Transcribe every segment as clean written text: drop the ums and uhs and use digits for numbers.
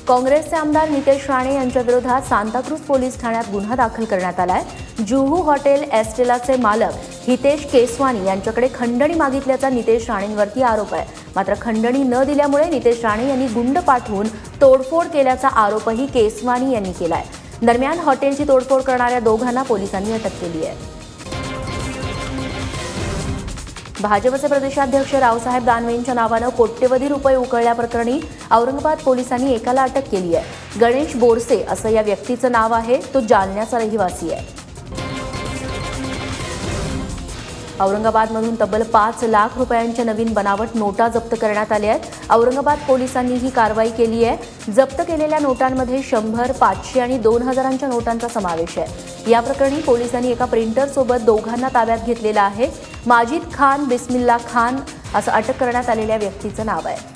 काँग्रेसचे आमदार नितेश राणे यांच्या विरोधात सांताक्रूज पोलीस ठाण्यात गुन्हा दाखल करण्यात आलाय। जुहू हॉटेल एस्टेलाचे मालक हितेश केसवानी यांच्याकडे खंडणी मागितल्याचा नितेश राणेंवरती आरोप आहे। मात्र खंडणी न दिल्यामुळे नितेश राणे यांनी गुंड पाठवून तोडफोड केल्याचा आरोपही केसवानी यांनी केलाय। दरम्यान हॉटेलची तोडफोड करणाऱ्या दोघांना पोलिसांनी अटक केली आहे। भाजपचे प्रदेशाध्यक्ष रावसाहेब दानवेंच्या नावानं कोट्यवधी रुपये उकळल्याप्रकरणी औरंगाबाद पोलिसांनी एकाला अटक केली आहे। गणेश बोरसे असं या व्यक्तीचं नाव आहे। तो जालन्याचा रहिवासी आहे। औरंगाबादमधून तब्बल 5 लाख रुपयांच्या नवीन बनावट नोटा जप्त करण्यात आल्या आहेत। औरंगाबाद पोलिसांनी ही कारवाई केली आहे। जप्त केलेल्या नोटांमध्ये 100, 500 आणि 2000च्या नोटांचा समावेश आहे। या प्रकरणी पोलिसांनी एका प्रिंटरसोबत दोघांना ताब्यात घेतलेला आहे। माजिद खान बिस्मिल्ला खान असं अटक करण्यात आलेल्या व्यक्तीचं नाव आहे।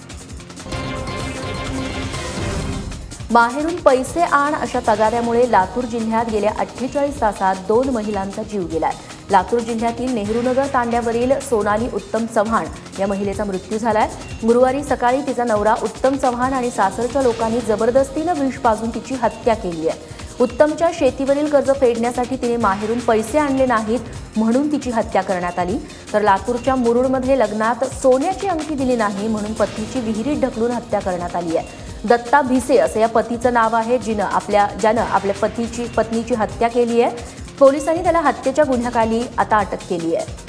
माहेरून पैसे आण अशा तगाद्यामुळे लातूर जिल्ह्यात गेल्या 48 तासात 2 महिलांचा जीव गेलाय। लातूर जिल्ह्यातील नेहरूनगर तांड्यावरील सोनाली उत्तम चव्हाण या महिलेचा मृत्यू झालाय। गुरुवारी सकाळी तिचा नवरा उत्तम चव्हाण आणि सासरच्या लोकांनी जबरदस्तीने विष पाजून तिची हत्या केली आहे। उत्तमच्या शेतीवरील कर्ज फेडण्यासाठी तिने माहेरून पैसे आणले नाहीत म्हणून तिची हत्या करण्यात आली। तर लातूरच्या मुरुडमध्ये लग्नात सोन्याची अंगठी दिली नाही म्हणून पत्नीची विहिरीत ढकलून हत्या करण्यात आली आहे। दत्ता भिसे असं या पतीचं नाव आहे, ज्यानं आपल्या पत्नीची हत्या केली आहे। पोलिसांनी त्याला हत्येच्या गुन्ह्याखाली आता अटक केली आहे।